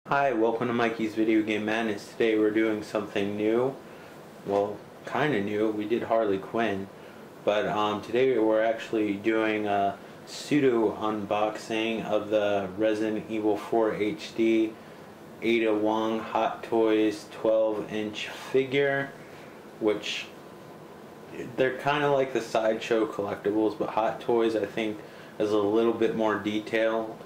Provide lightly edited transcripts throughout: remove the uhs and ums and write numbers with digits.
Hi, welcome to Mikey's Video Game Madness. Today we're doing something new. Well, kind of new. We did Harley Quinn. But today we're actually doing a pseudo unboxing of the Resident Evil 4 HD Ada Wong Hot Toys 12-inch figure, which they're kind of like the Sideshow collectibles, but Hot Toys I think has a little bit more detail.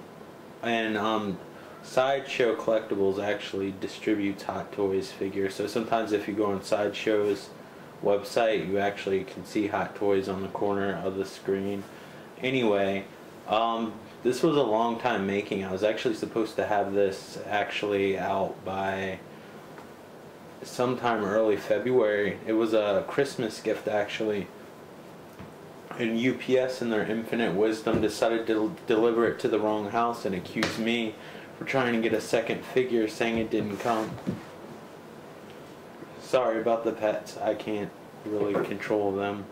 And Sideshow Collectibles actually distributes Hot Toys figures, so sometimes if you go on Sideshow's website you actually can see Hot Toys on the corner of the screen. Anyway, this was a long time making. I was actually supposed to have this actually out by sometime early February. It was a Christmas gift actually, and UPS in their infinite wisdom decided to deliver it to the wrong house and accuse me for trying to get a second figure, saying it didn't come. Sorry about the pets. I can't really control them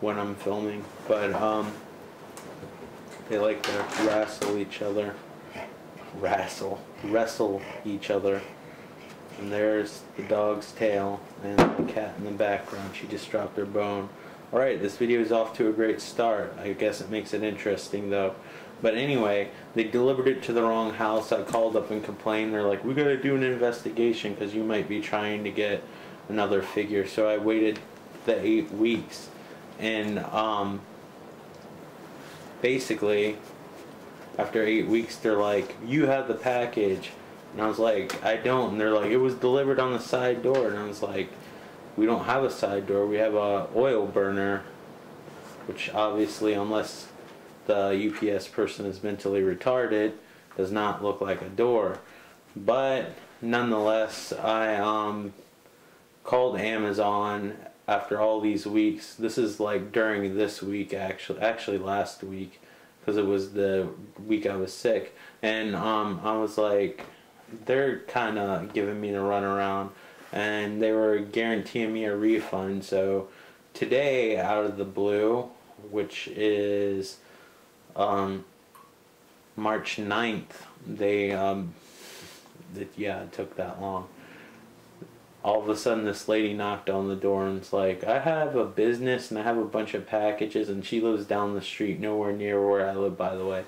when I'm filming, but they like to wrestle each other. Wrestle each other. And there's the dog's tail and the cat in the background. She just dropped her bone. Alright, this video is off to a great start. I guess it makes it interesting though. But anyway, they delivered it to the wrong house. I called up and complained. They're like, we gotta do an investigation because you might be trying to get another figure. So I waited the 8 weeks. And basically, after 8 weeks, they're like, you have the package. And I was like, I don't. And they're like, it was delivered on the side door. And I was like, we don't have a side door. We have a oil burner, which obviously, unless the UPS person is mentally retarded, does not look like a door. But nonetheless, I called Amazon after all these weeks. This is like during this week, actually last week, because it was the week I was sick. And I was like, they're kind of giving me the runaround, and they were guaranteeing me a refund. So today, out of the blue, which is March 9th, they yeah, it took that long. All of a sudden this lady knocked on the door and it's like, I have a business and I have a bunch of packages, and she lives down the street, nowhere near where I live, by the way,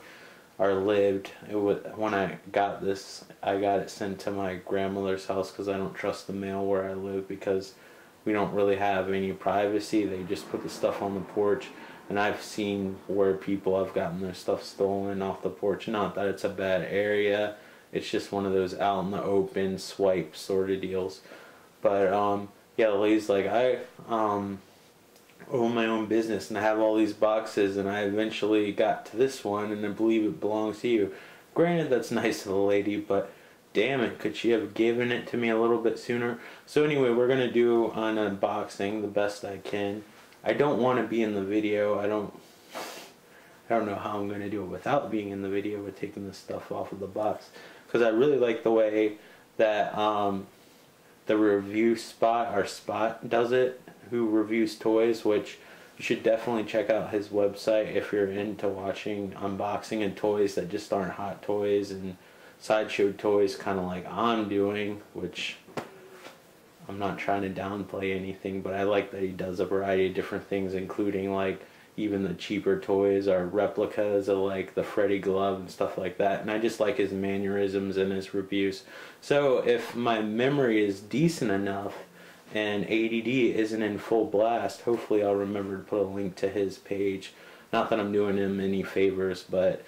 or lived. When I got this, I got it sent to my grandmother's house because I don't trust the mail where I live, because we don't really have any privacy. They just put the stuff on the porch. And I've seen where people have gotten their stuff stolen off the porch. Not that it's a bad area, it's just one of those out in the open swipe sort of deals. But yeah, the lady's like, I own my own business and I have all these boxes, and I eventually got to this one and I believe it belongs to you. Granted, that's nice of the lady, but damn it, could she have given it to me a little bit sooner? So anyway, we're going to do an unboxing the best I can. I don't want to be in the video. I don't know how I'm going to do it without being in the video with taking the stuff off of the box, because I really like the way that the review Spot does it, who reviews toys, which you should definitely check out his website if you're into watching unboxing and toys that just aren't Hot Toys and Sideshow toys, kind of like I'm doing, which I'm not trying to downplay anything, but I like that he does a variety of different things, including like even the cheaper toys are replicas of like the Freddy glove and stuff like that. And I just like his mannerisms and his reviews. So if my memory is decent enough and ADD isn't in full blast, hopefully I'll remember to put a link to his page. Not that I'm doing him any favors, but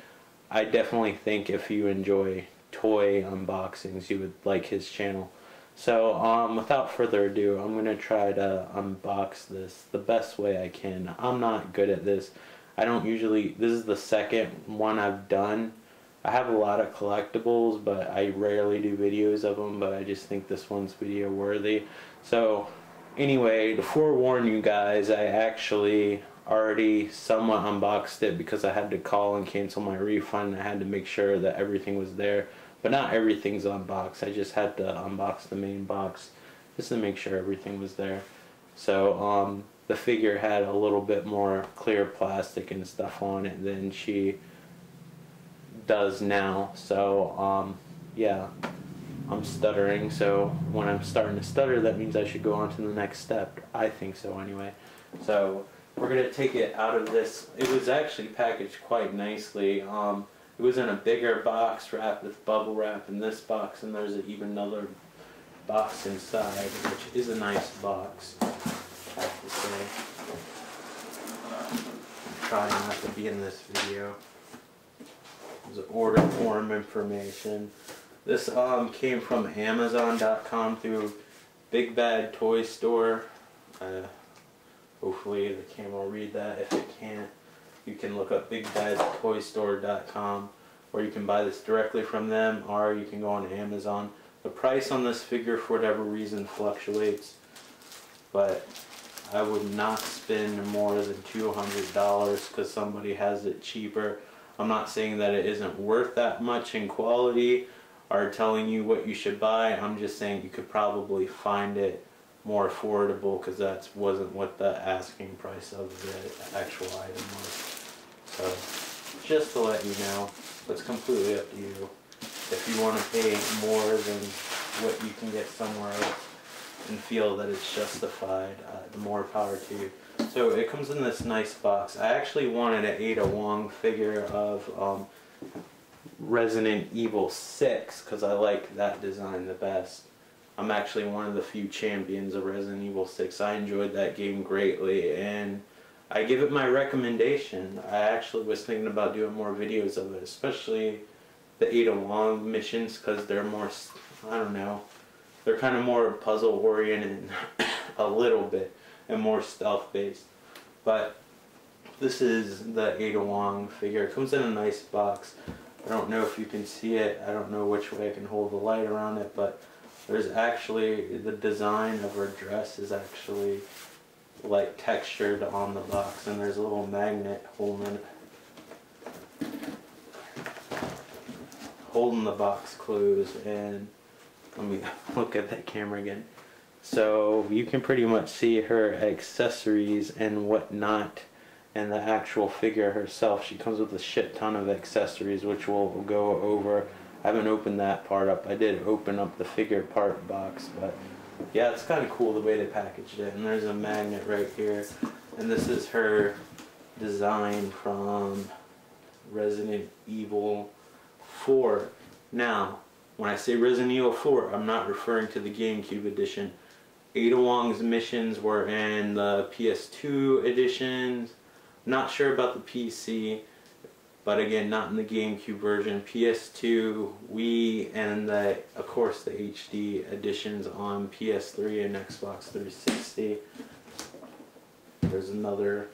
I definitely think if you enjoy toy unboxings, you would like his channel. So without further ado, I'm going to try to unbox this the best way I can. I'm not good at this. I don't usually, this is the second one I've done. I have a lot of collectibles, but I rarely do videos of them, but I just think this one's video worthy. So anyway, to forewarn you guys, I actually already somewhat unboxed it because I had to call and cancel my refund. I had to make sure that everything was there. But not everything's unboxed. I just had to unbox the main box just to make sure everything was there. So the figure had a little bit more clear plastic and stuff on it than she does now. So yeah, I'm stuttering, so when I'm starting to stutter, that means I should go on to the next step. I think so anyway. So we're going to take it out of this. It was actually packaged quite nicely. It was in a bigger box wrapped with bubble wrap in this box, and there's even another box inside, which is a nice box, I have to say. I'm trying not to be in this video. There's order form information. This came from Amazon.com through Big Bad Toy Store. Hopefully the camera will read that. If it can't, you can look up bigbadtoystore.com, or you can buy this directly from them, or you can go on Amazon. The price on this figure, for whatever reason, fluctuates, but I would not spend more than $200 because somebody has it cheaper. I'm not saying that it isn't worth that much in quality or telling you what you should buy. I'm just saying you could probably find it more affordable, because that wasn't what the asking price of the actual item was. So just to let you know, it's completely up to you. If you want to pay more than what you can get somewhere else and feel that it's justified, the more power to you. So it comes in this nice box. I actually wanted an Ada Wong figure of Resident Evil 6 because I like that design the best. I'm actually one of the few champions of Resident Evil 6. I enjoyed that game greatly, and I give it my recommendation. I actually was thinking about doing more videos of it, especially the Ada Wong missions, because they're more, I don't know, they're kind of more puzzle oriented a little bit, and more stealth based. But this is the Ada Wong figure. It comes in a nice box. I don't know if you can see it. I don't know which way I can hold the light around it, but there's actually, the design of her dress is actually like textured on the box, and there's a little magnet holding the box closed. And let me look at that camera again. So you can pretty much see her accessories and whatnot, and the actual figure herself. She comes with a shit ton of accessories, which we'll go over. I haven't opened that part up. I did open up the figure part box, but yeah, it's kind of cool the way they packaged it. And there's a magnet right here, and this is her design from Resident Evil 4. Now, when I say Resident Evil 4, I'm not referring to the GameCube edition. Ada Wong's missions were in the PS2 editions. Not sure about the PC, but again, not in the GameCube version. PS2, Wii, and of course the HD editions on PS3 and Xbox 360. There's another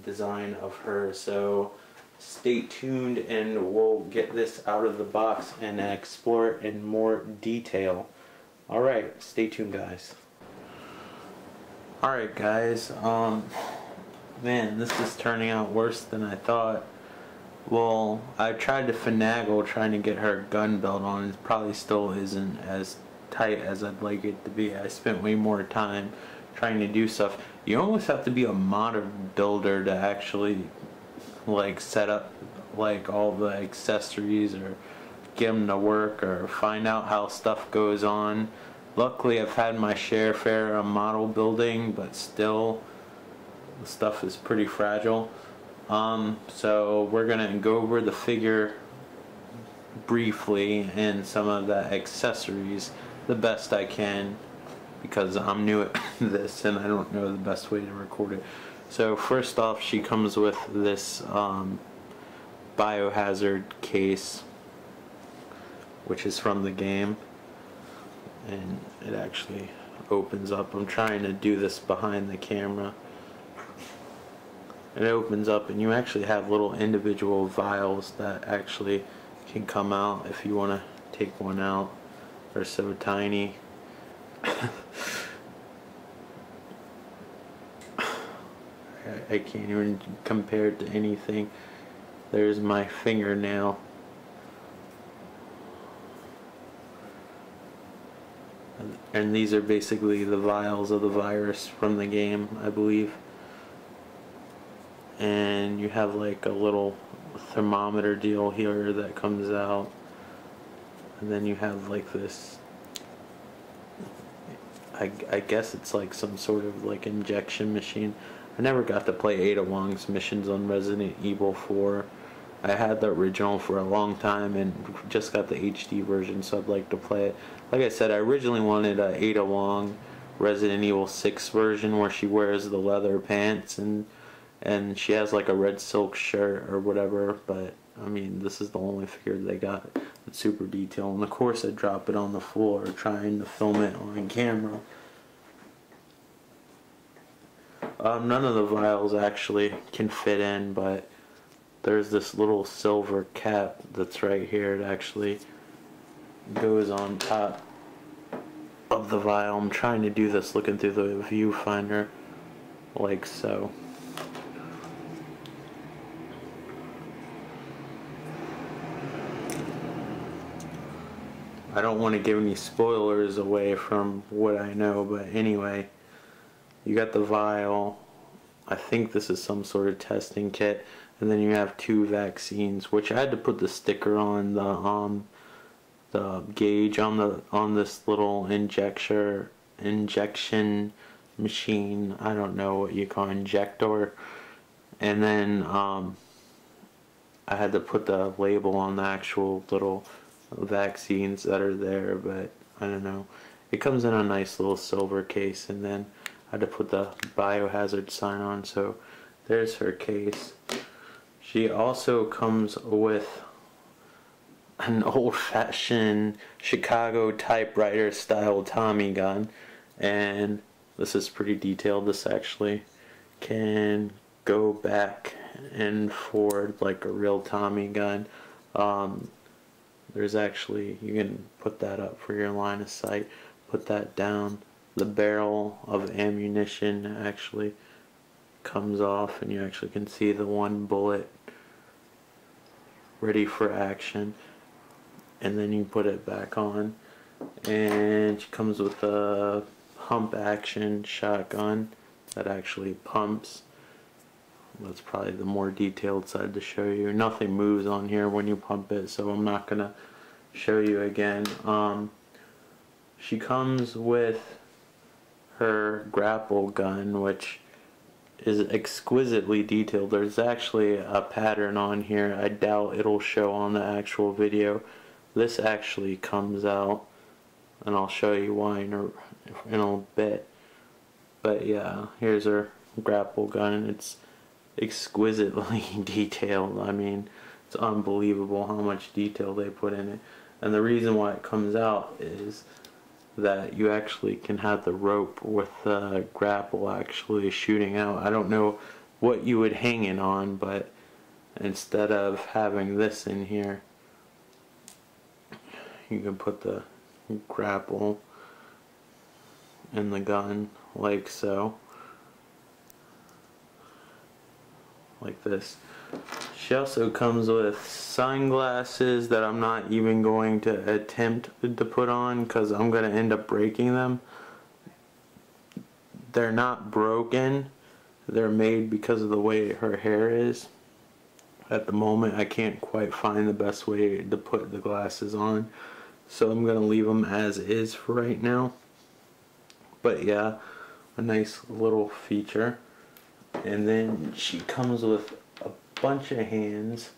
design of her, so stay tuned and we'll get this out of the box and explore it in more detail. Alright, stay tuned, guys. Alright guys, man, this is turning out worse than I thought. Well, I tried to finagle trying to get her gun belt on. It probably still isn't as tight as I'd like it to be. I spent way more time trying to do stuff. You almost have to be a modder builder to actually like set up like all the accessories or get them to work or find out how stuff goes on. Luckily, I've had my share of model building, but still the stuff is pretty fragile. So we're gonna go over the figure briefly and some of the accessories the best I can, because I'm new at this and I don't know the best way to record it. So first off, she comes with this biohazard case, which is from the game, and it actually opens up. I'm trying to do this behind the camera. It opens up and you actually have little individual vials that actually can come out if you want to take one out. They're so tiny. I can't even compare it to anything. There's my fingernail. And these are basically the vials of the virus from the game, I believe. And you have like a little thermometer deal here that comes out. And then you have like this, I guess it's like some sort of like injection machine. I never got to play Ada Wong's missions on Resident Evil 4. I had the original for a long time and just got the HD version, so I'd like to play it. Like I said, I originally wanted a Ada Wong Resident Evil 6 version where she wears the leather pants and she has like a red silk shirt or whatever, but I mean, this is the only figure they got that's super detailed. And of course I drop it on the floor trying to film it on camera. None of the vials actually can fit in, but there's this little silver cap that's right here. It actually goes on top of the vial. I'm trying to do this looking through the viewfinder, like so. I don't want to give any spoilers away from what I know, but anyway, you got the vial. I think this is some sort of testing kit, and then you have 2 vaccines, which I had to put the sticker on the gauge on this little injection machine. I don't know what you call injector, and then I had to put the label on the actual little vaccines that are there, but I don't know. It comes in a nice little silver case, and then I had to put the biohazard sign on, so there's her case. She also comes with an old-fashioned Chicago typewriter style Tommy gun, and this is pretty detailed. This actually can go back and forward like a real Tommy gun. There's actually, you can put that up for your line of sight, put that down. The barrel of ammunition actually comes off, and you actually can see the one bullet ready for action, and then you put it back on. And she comes with a pump action shotgun that actually pumps. That's probably the more detailed side to show you. Nothing moves on here when you pump it, so I'm not gonna show you again. She comes with her grapple gun, which is exquisitely detailed. There's actually a pattern on here. I doubt it'll show on the actual video. This actually comes out, and I'll show you why in a bit. But yeah, here's her grapple gun. It's exquisitely detailed. I mean, it's unbelievable how much detail they put in it. And the reason why it comes out is that you actually can have the rope with the grapple actually shooting out. I don't know what you would hang it on, but instead of having this in here, you can put the grapple in the gun like so. Like this. She also comes with sunglasses that I'm not even going to attempt to put on because I'm going to end up breaking them. They're not broken. They're made because of the way her hair is. At the moment, I can't quite find the best way to put the glasses on, so I'm going to leave them as is for right now. But yeah, a nice little feature. And then she comes with a bunch of hands.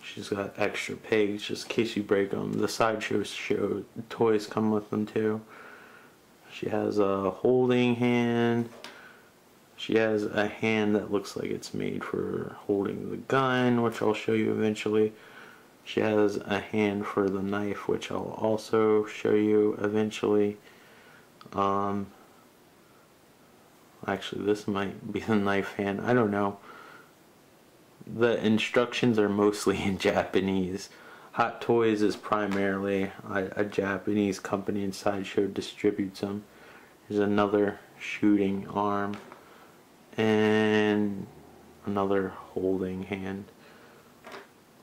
She's got extra pegs just in case you break them. The sideshow toys come with them too. She has a holding hand. She has a hand that looks like it's made for holding the gun, which I'll show you eventually. She has a hand for the knife, which I'll also show you eventually. Actually, this might be the knife hand. I don't know. The instructions are mostly in Japanese. Hot Toys is primarily a Japanese company, and Sideshow distributes them. There's another shooting arm and another holding hand.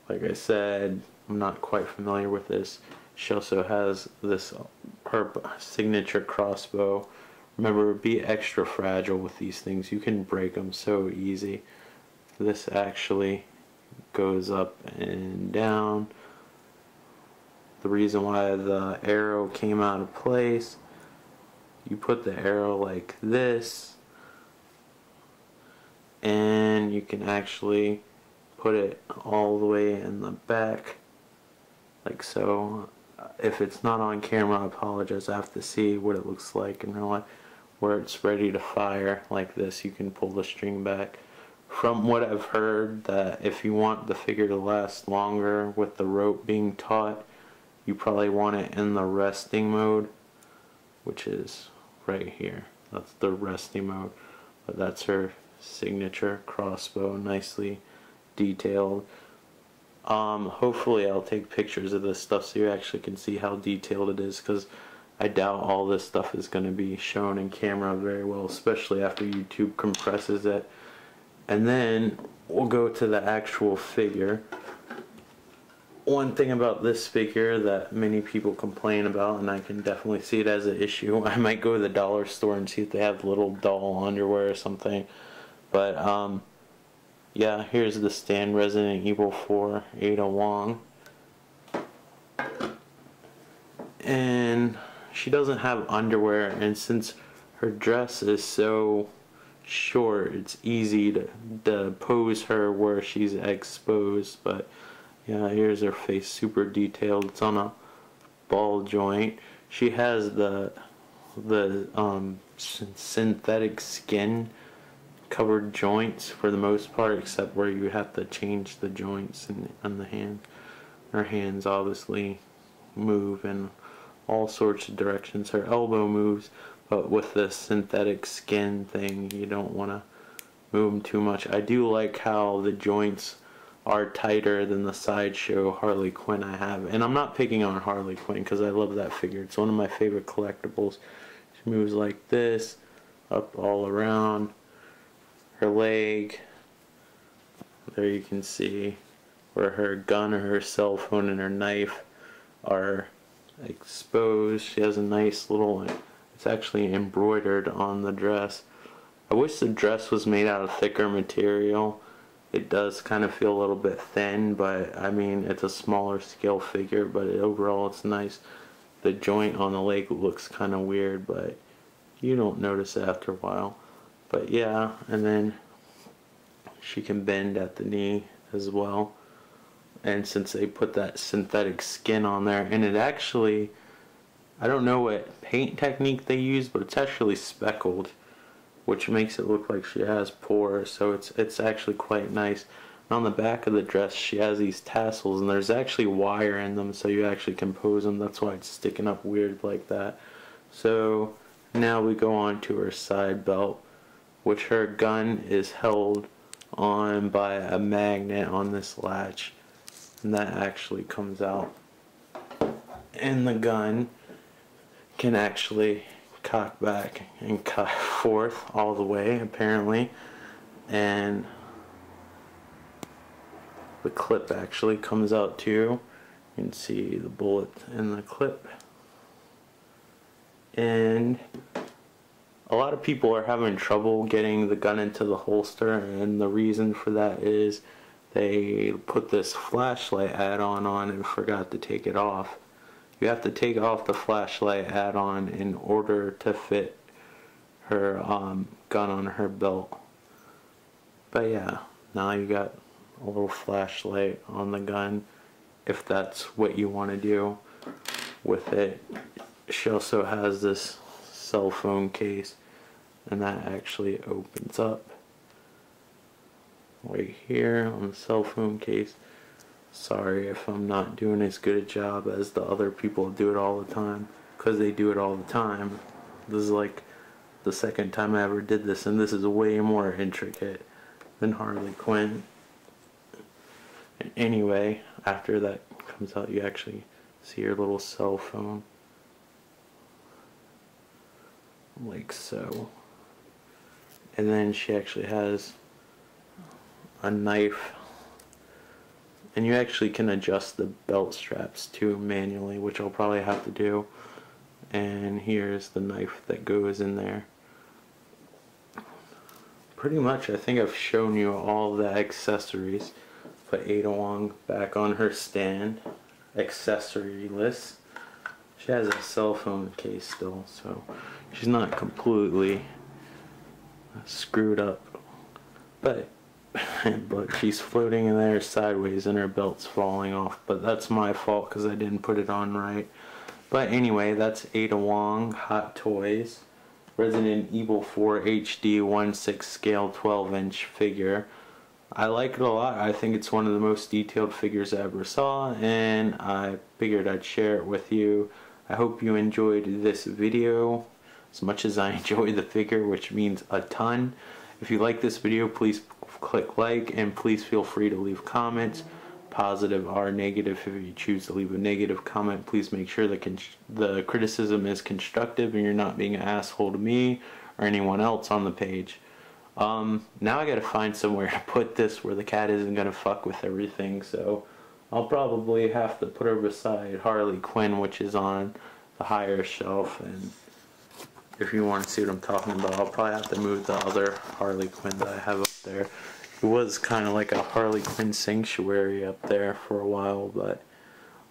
Like I said, I'm not quite familiar with this. She also has this, her signature crossbow. Remember, be extra fragile with these things. You can break them so easy. this actually goes up and down. The reason why the arrow came out of place, you put the arrow like this, and you can actually put it all the way in the back, like so. If it's not on camera, I apologize. I have to see what it looks like in real life. Where it's ready to fire, like this, you can pull the string back. From what I've heard, that if you want the figure to last longer with the rope being taut, you probably want it in the resting mode, which is right here. That's the resting mode. But that's her signature crossbow, nicely detailed. Hopefully I'll take pictures of this stuff so you actually can see how detailed it is, because I doubt all this stuff is going to be shown in camera very well, especially after YouTube compresses it. And then we'll go to the actual figure. One thing about this figure that many people complain about, and I can definitely see it as an issue, I might go to the dollar store and see if they have little doll underwear or something. But yeah, here's the stand, Resident Evil 4 Ada Wong. And she doesn't have underwear, and since her dress is so short, it's easy to pose her where she's exposed. But yeah, here's her face, super detailed. It's on a ball joint. She has the synthetic skin covered joints for the most part, except where you have to change the joints on the hand. Her hands obviously move in all sorts of directions. Her elbow moves, but with the synthetic skin thing, you don't want to move them too much. I do like how the joints are tighter than the Sideshow Harley Quinn I have. And I'm not picking on Harley Quinn because I love that figure. It's one of my favorite collectibles. She moves like this, up all around. Her leg, there you can see where her gun or her cell phone and her knife are exposed. She has a nice little, it's actually embroidered on the dress. I wish the dress was made out of thicker material. It does kind of feel a little bit thin, but I mean, it's a smaller scale figure, but overall it's nice. The joint on the leg looks kind of weird, but you don't notice it after a while. But yeah, and then she can bend at the knee as well. And since they put that synthetic skin on there, and it actually, I don't know what paint technique they use, but it's actually speckled, which makes it look like she has pores, so it's actually quite nice. And on the back of the dress, she has these tassels, and there's actually wire in them, so you actually can pose them. That's why it's sticking up weird like that. So now we go on to her side belt, which her gun is held on by a magnet on this latch, and that actually comes out. And the gun can actually cock back and cock forth all the way, apparently. And the clip actually comes out too. You can see the bullet in the clip. And a lot of people are having trouble getting the gun into the holster, and the reason for that is they put this flashlight add-on on and forgot to take it off. You have to take off the flashlight add-on in order to fit her gun on her belt. But yeah, now you got a little flashlight on the gun if that's what you want to do with it. She also has this cell phone case, and that actually opens up right here on the cell phone case. Sorry if I'm not doing as good a job as the other people do it all the time, because they do it all the time. This is like the second time I ever did this, and this is way more intricate than Harley Quinn. And anyway, after that comes out, you actually see her little cell phone, like so. And then she actually has a knife, and you actually can adjust the belt straps too manually, which I'll probably have to do. And here's the knife that goes in there. pretty much I think I've shown you all the accessories. Put Ada Wong back on her stand. Accessory list. She has a cell phone case still, so she's not completely screwed up. But she's floating in there sideways and her belt's falling off. But that's my fault because I didn't put it on right. But anyway, that's Ada Wong, Hot Toys. Resident Evil 4 HD 1/6 scale 12-inch figure. I like it a lot. I think it's one of the most detailed figures I ever saw, and I figured I'd share it with you. I hope you enjoyed this video as much as I enjoy the figure, which means a ton. If you like this video, please click like, and please feel free to leave comments, positive or negative. If you choose to leave a negative comment, please make sure the criticism is constructive and you're not being an asshole to me or anyone else on the page. Now I gotta find somewhere to put this where the cat isn't gonna fuck with everything, so I'll probably have to put her beside Harley Quinn, which is on the higher shelf. And if you want to see what I'm talking about, I'll probably have to move the other Harley Quinn that I have up there. It was kind of like a Harley Quinn sanctuary up there for a while, but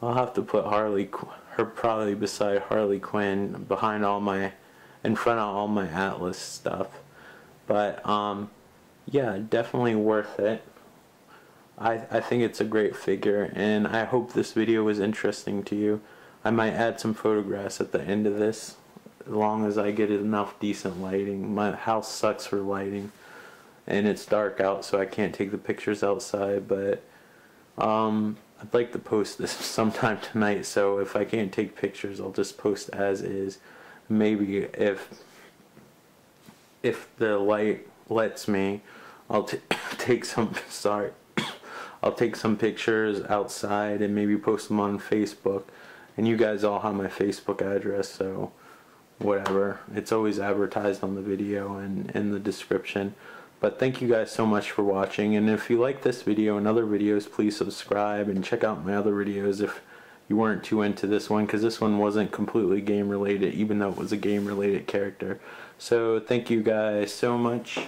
I'll have to put her probably beside Harley Quinn, in front of all my Atlas stuff. But yeah, definitely worth it. I think it's a great figure, and I hope this video was interesting to you. I might add some photographs at the end of this, as long as I get enough decent lighting. My house sucks for lighting, and it's dark out, so I can't take the pictures outside. But I'd like to post this sometime tonight, so if I can't take pictures, I'll just post as is. Maybe if the light lets me, I'll take some. Sorry. I'll take some pictures outside and maybe post them on Facebook. And you guys all have my Facebook address, so whatever. It's always advertised on the video and in the description. But thank you guys so much for watching. And if you like this video and other videos, please subscribe and check out my other videos if you weren't too into this one, because this one wasn't completely game related, even though it was a game related character. So thank you guys so much.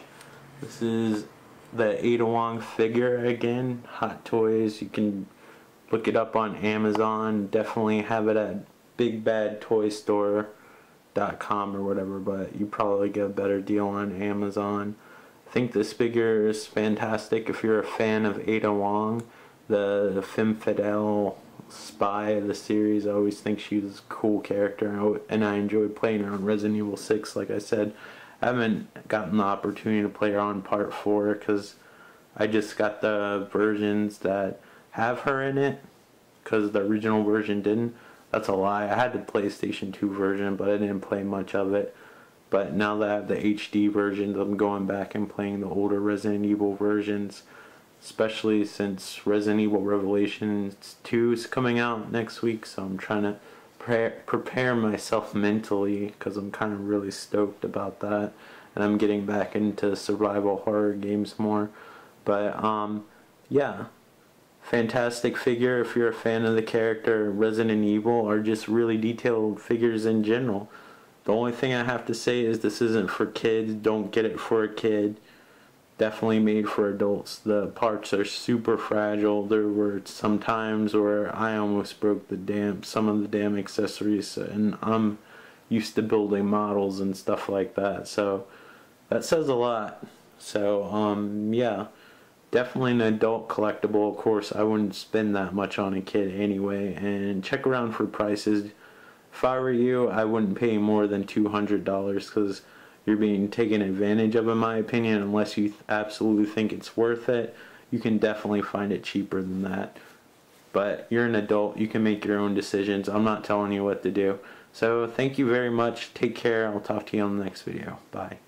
This is the Ada Wong figure again, Hot Toys. You can look it up on Amazon. Definitely have it at bigbadtoystore.com or whatever, but you probably get a better deal on Amazon. I think this figure is fantastic if you're a fan of Ada Wong, the femme fatale spy of the series. I always think she's a cool character, and I enjoyed playing her on Resident Evil 6. Like I said, I haven't gotten the opportunity to play her on Part 4 because I just got the versions that have her in it, because the original version didn't. That's a lie. I had the PlayStation 2 version, but I didn't play much of it. But now that I have the HD versions, I'm going back and playing the older Resident Evil versions, especially since Resident Evil Revelations 2 is coming out next week, so I'm trying to prepare myself mentally, because I'm kind of really stoked about that, and I'm getting back into survival horror games more. But yeah, fantastic figure if you're a fan of the character Resident Evil, or just really detailed figures in general. The only thing I have to say is this isn't for kids. Don't get it for a kid. Definitely made for adults. The parts are super fragile. There were some times where I almost broke some of the damn accessories, and I'm used to building models and stuff like that, so that says a lot. So yeah, definitely an adult collectible. Of course, I wouldn't spend that much on a kid anyway, and check around for prices. If I were you, I wouldn't pay more than $200, because you're being taken advantage of, in my opinion, unless you absolutely think it's worth it. You can definitely find it cheaper than that. But you're an adult, you can make your own decisions. I'm not telling you what to do. So thank you very much. Take care. I'll talk to you on the next video. Bye.